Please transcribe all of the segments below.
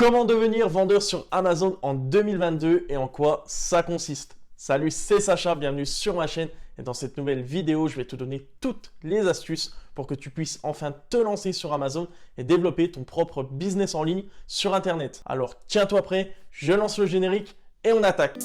Comment devenir vendeur sur Amazon en 2022 et en quoi ça consiste? Salut, c'est Sacha, bienvenue sur ma chaîne et dans cette nouvelle vidéo, je vais te donner toutes les astuces pour que tu puisses enfin te lancer sur Amazon et développer ton propre business en ligne sur Internet. Alors tiens-toi prêt, je lance le générique et on attaque.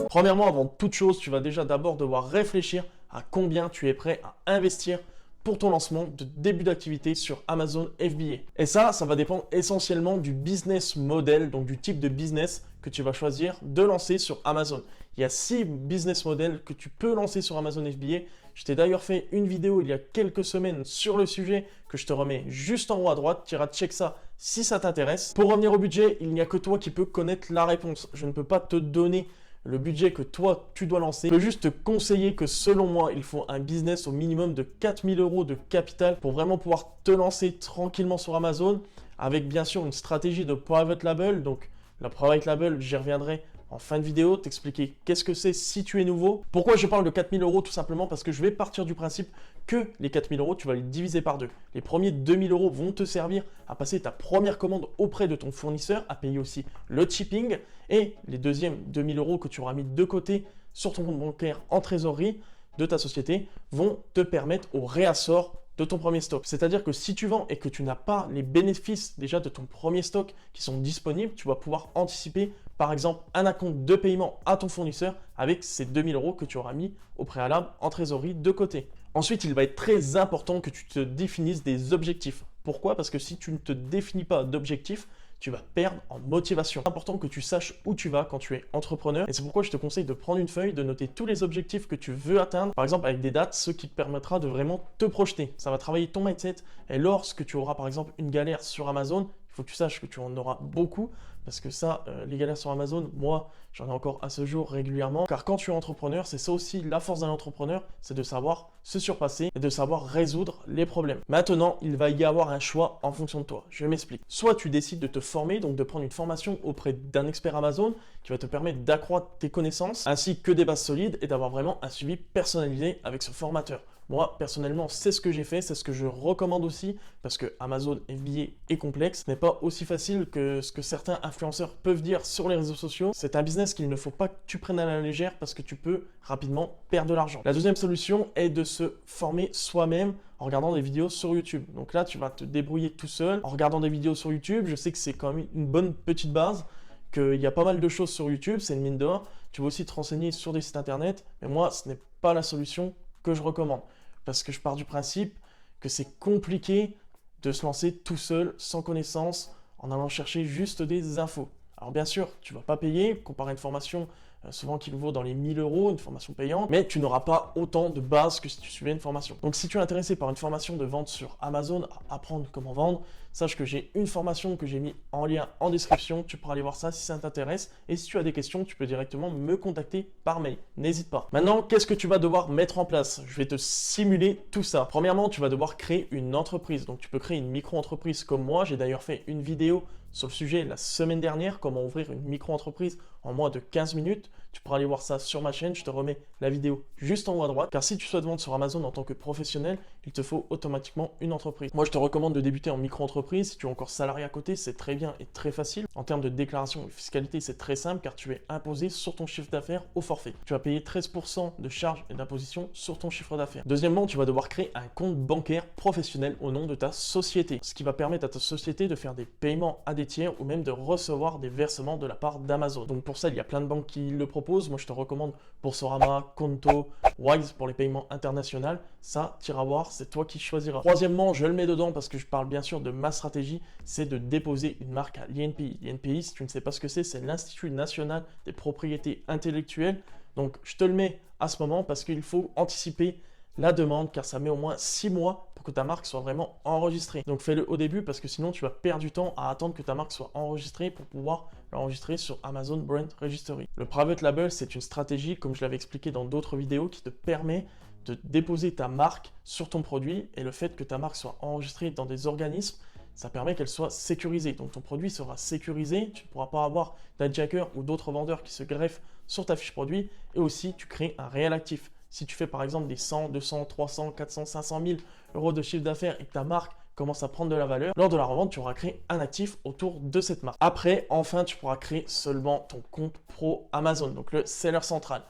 Premièrement, avant toute chose, tu vas déjà d'abord devoir réfléchir à combien tu es prêt à investir pour ton lancement de début d'activité sur Amazon FBA. Et ça va dépendre essentiellement du business model, donc du type de business que tu vas choisir de lancer sur Amazon. Il y a 6 business models que tu peux lancer sur Amazon FBA. Je t'ai d'ailleurs fait une vidéo il y a quelques semaines sur le sujet que je te remets juste en haut à droite. Tu iras check ça si ça t'intéresse. Pour revenir au budget, il n'y a que toi qui peux connaître la réponse. Je ne peux pas te donner le budget que toi, tu dois lancer. Je peux juste te conseiller que selon moi, il faut un business au minimum de 4 000 € de capital pour vraiment pouvoir te lancer tranquillement sur Amazon avec bien sûr une stratégie de private label. Donc la private label, j'y reviendrai en fin de vidéo, t'expliquer qu'est-ce que c'est si tu es nouveau. Pourquoi je parle de 4 000 €? Tout simplement parce que je vais partir du principe que les 4 000 €, tu vas les diviser par deux. Les premiers 2 000 € vont te servir à passer ta première commande auprès de ton fournisseur, à payer aussi le shipping. Et les deuxièmes 2 000 € que tu auras mis de côté sur ton compte bancaire en trésorerie de ta société vont te permettre au réassort de ton premier stock. C'est-à-dire que si tu vends et que tu n'as pas les bénéfices déjà de ton premier stock qui sont disponibles, tu vas pouvoir anticiper par exemple un acompte de paiement à ton fournisseur avec ces 2 000 € que tu auras mis au préalable en trésorerie de côté. Ensuite, il va être très important que tu te définisses des objectifs. Pourquoi? Parce que si tu ne te définis pas d'objectifs, tu vas perdre en motivation. C'est important que tu saches où tu vas quand tu es entrepreneur et c'est pourquoi je te conseille de prendre une feuille, de noter tous les objectifs que tu veux atteindre, par exemple avec des dates, ce qui te permettra de vraiment te projeter. Ça va travailler ton mindset et lorsque tu auras par exemple une galère sur Amazon, il faut que tu saches que tu en auras beaucoup parce que ça, les galères sur Amazon, moi, j'en ai encore à ce jour régulièrement. Car quand tu es entrepreneur, c'est ça aussi la force d'un entrepreneur, c'est de savoir se surpasser et de savoir résoudre les problèmes. Maintenant, il va y avoir un choix en fonction de toi. Je m'explique. Soit tu décides de te former, donc de prendre une formation auprès d'un expert Amazon qui va te permettre d'accroître tes connaissances ainsi que des bases solides et d'avoir vraiment un suivi personnalisé avec ce formateur. Moi, personnellement, c'est ce que j'ai fait, c'est ce que je recommande aussi, parce que Amazon FBA est complexe. Ce n'est pas aussi facile que ce que certains influenceurs peuvent dire sur les réseaux sociaux. C'est un business qu'il ne faut pas que tu prennes à la légère parce que tu peux rapidement perdre de l'argent. La deuxième solution est de se former soi-même en regardant des vidéos sur YouTube. Donc là, tu vas te débrouiller tout seul en regardant des vidéos sur YouTube. Je sais que c'est quand même une bonne petite base, qu'il y a pas mal de choses sur YouTube, c'est une mine d'or. Tu vas aussi te renseigner sur des sites internet, mais moi, ce n'est pas la solution que je recommande. Parce que je pars du principe que c'est compliqué de se lancer tout seul, sans connaissance, en allant chercher juste des infos. Alors bien sûr, tu ne vas pas payer, comparé à une formation souvent qui vaut dans les 1 000 €, une formation payante, mais tu n'auras pas autant de base que si tu suivais une formation. Donc si tu es intéressé par une formation de vente sur Amazon, à apprendre comment vendre, sache que j'ai une formation que j'ai mis en lien en description, tu pourras aller voir ça si ça t'intéresse. Et si tu as des questions, tu peux directement me contacter par mail, n'hésite pas. Maintenant, qu'est-ce que tu vas devoir mettre en place? Je vais te simuler tout ça. Premièrement, tu vas devoir créer une entreprise. Donc tu peux créer une micro-entreprise comme moi, j'ai d'ailleurs fait une vidéo sur le sujet la semaine dernière, comment ouvrir une micro-entreprise en moins de 15 minutes. Tu pourras aller voir ça sur ma chaîne, je te remets la vidéo juste en haut à droite. Car si tu souhaites vendre sur Amazon en tant que professionnel, il te faut automatiquement une entreprise. Moi, je te recommande de débuter en micro-entreprise. Si tu es encore salarié à côté, c'est très bien et très facile. En termes de déclaration et fiscalité, c'est très simple car tu es imposé sur ton chiffre d'affaires au forfait. Tu vas payer 13% de charges et d'imposition sur ton chiffre d'affaires. Deuxièmement, tu vas devoir créer un compte bancaire professionnel au nom de ta société, ce qui va permettre à ta société de faire des paiements à des tiers ou même de recevoir des versements de la part d'Amazon. Donc pour ça, il y a plein de banques qui le proposent. Moi, je te recommande Boursorama, Konto, Wise pour les paiements internationaux. Ça, tu iras voir, c'est toi qui choisiras. Troisièmement, je le mets dedans parce que je parle bien sûr de ma stratégie, c'est de déposer une marque à l'INPI. L'INPI, si tu ne sais pas ce que c'est l'Institut National des Propriétés Intellectuelles. Donc, je te le mets à ce moment parce qu'il faut anticiper la demande car ça met au moins 6 mois pour que ta marque soit vraiment enregistrée. Donc fais-le au début parce que sinon tu vas perdre du temps à attendre que ta marque soit enregistrée pour pouvoir l'enregistrer sur Amazon Brand Registry. Le Private Label, c'est une stratégie, comme je l'avais expliqué dans d'autres vidéos, qui te permet de déposer ta marque sur ton produit et le fait que ta marque soit enregistrée dans des organismes, ça permet qu'elle soit sécurisée. Donc ton produit sera sécurisé, tu ne pourras pas avoir d'hijacker ou d'autres vendeurs qui se greffent sur ta fiche produit et aussi tu crées un réel actif. Si tu fais par exemple des 100, 200, 300, 400, 500 000 euros de chiffre d'affaires et que ta marque commence à prendre de la valeur, lors de la revente, tu auras créé un actif autour de cette marque. Après, enfin, tu pourras créer seulement ton compte pro Amazon, donc le seller central.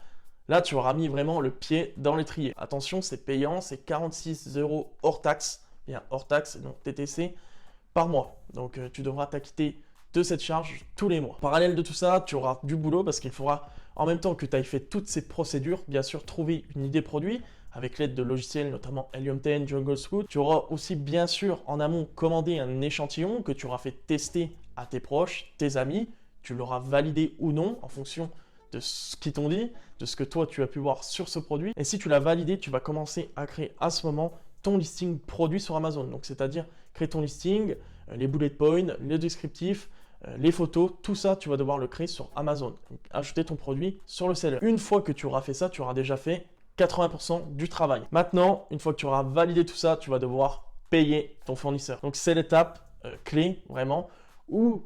Là, tu auras mis vraiment le pied dans l'étrier. Attention, c'est payant, c'est 46 € hors taxe, bien hors taxe, donc TTC, par mois. Donc, tu devras t'acquitter de cette charge tous les mois. Parallèle de tout ça, tu auras du boulot parce qu'il faudra, en même temps que tu ailles fait toutes ces procédures, bien sûr, trouver une idée produit avec l'aide de logiciels, notamment Helium 10, Jungle Scout. Tu auras aussi, bien sûr, en amont, commandé un échantillon que tu auras fait tester à tes proches, tes amis. Tu l'auras validé ou non en fonction de ce qu'ils t'ont dit, de ce que toi tu as pu voir sur ce produit. Et si tu l'as validé, tu vas commencer à créer à ce moment ton listing produit sur Amazon. Donc, c'est-à-dire créer ton listing, les bullet points, le descriptif, les photos, tout ça, tu vas devoir le créer sur Amazon. Donc, ajouter ton produit sur le seller. Une fois que tu auras fait ça, tu auras déjà fait 80% du travail. Maintenant, une fois que tu auras validé tout ça, tu vas devoir payer ton fournisseur. Donc, c'est l'étape clé, vraiment, où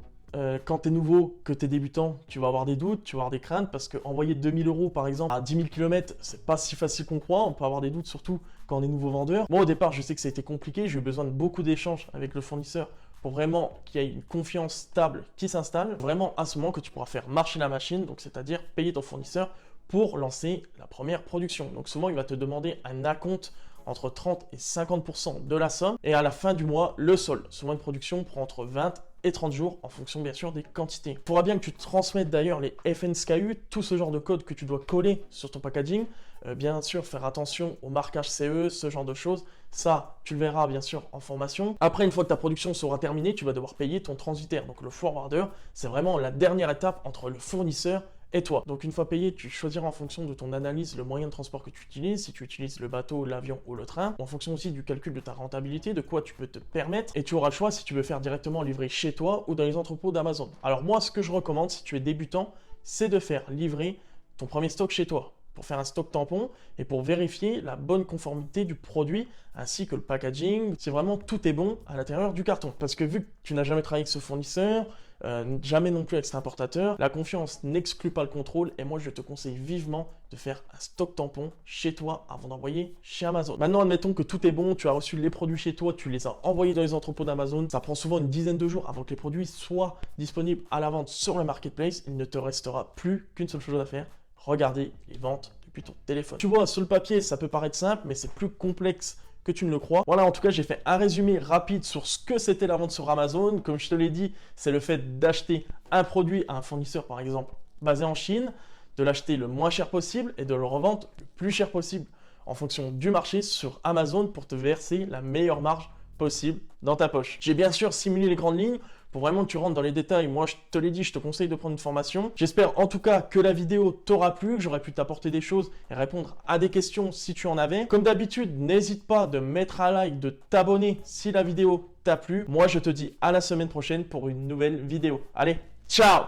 quand tu es nouveau, que tu es débutant, tu vas avoir des doutes, tu vas avoir des craintes, parce qu'envoyer 2000 € par exemple à 10 000 km, c'est pas si facile qu'on croit. On peut avoir des doutes, surtout quand on est nouveau vendeur. Moi, au départ, je sais que ça a été compliqué. J'ai eu besoin de beaucoup d'échanges avec le fournisseur pour vraiment qu'il y ait une confiance stable qui s'installe. Vraiment à ce moment que tu pourras faire marcher la machine, donc c'est-à-dire payer ton fournisseur pour lancer la première production. Donc souvent, il va te demander un acompte entre 30 et 50% de la somme, et à la fin du mois, le solde. Souvent, une production prend entre 20 et 30 jours en fonction bien sûr des quantités. Il faudra bien que tu transmettes d'ailleurs les FNSKU, tout ce genre de code que tu dois coller sur ton packaging. Bien sûr, faire attention au marquage CE, ce genre de choses. Ça, tu le verras bien sûr en formation. Après, une fois que ta production sera terminée, tu vas devoir payer ton transitaire. Donc le forwarder, c'est vraiment la dernière étape entre le fournisseur et toi. Donc une fois payé, tu choisiras en fonction de ton analyse le moyen de transport que tu utilises, si tu utilises le bateau, l'avion ou le train, en fonction aussi du calcul de ta rentabilité, de quoi tu peux te permettre, et tu auras le choix si tu veux faire directement livrer chez toi ou dans les entrepôts d'Amazon. Alors moi, ce que je recommande si tu es débutant, c'est de faire livrer ton premier stock chez toi, pour faire un stock tampon et pour vérifier la bonne conformité du produit ainsi que le packaging, si vraiment tout est bon à l'intérieur du carton. Parce que vu que tu n'as jamais travaillé avec ce fournisseur, jamais non plus avec cet importateur, la confiance n'exclut pas le contrôle, et moi je te conseille vivement de faire un stock tampon chez toi avant d'envoyer chez Amazon. Maintenant, admettons que tout est bon, tu as reçu les produits chez toi, tu les as envoyés dans les entrepôts d'Amazon, ça prend souvent une dizaine de jours avant que les produits soient disponibles à la vente sur le marketplace. Il ne te restera plus qu'une seule chose à faire: regarder les ventes depuis ton téléphone. Tu vois, sur le papier, ça peut paraître simple, mais c'est plus complexe que tu ne le crois. Voilà, en tout cas, j'ai fait un résumé rapide sur ce que c'était la vente sur Amazon. Comme je te l'ai dit, c'est le fait d'acheter un produit à un fournisseur, par exemple, basé en Chine, de l'acheter le moins cher possible et de le revendre le plus cher possible en fonction du marché sur Amazon pour te verser la meilleure marge possible dans ta poche. J'ai bien sûr simulé les grandes lignes. Pour vraiment que tu rentres dans les détails, moi je te l'ai dit, je te conseille de prendre une formation. J'espère en tout cas que la vidéo t'aura plu, que j'aurai pu t'apporter des choses et répondre à des questions si tu en avais. Comme d'habitude, n'hésite pas de mettre un like, de t'abonner si la vidéo t'a plu. Moi je te dis à la semaine prochaine pour une nouvelle vidéo. Allez, ciao!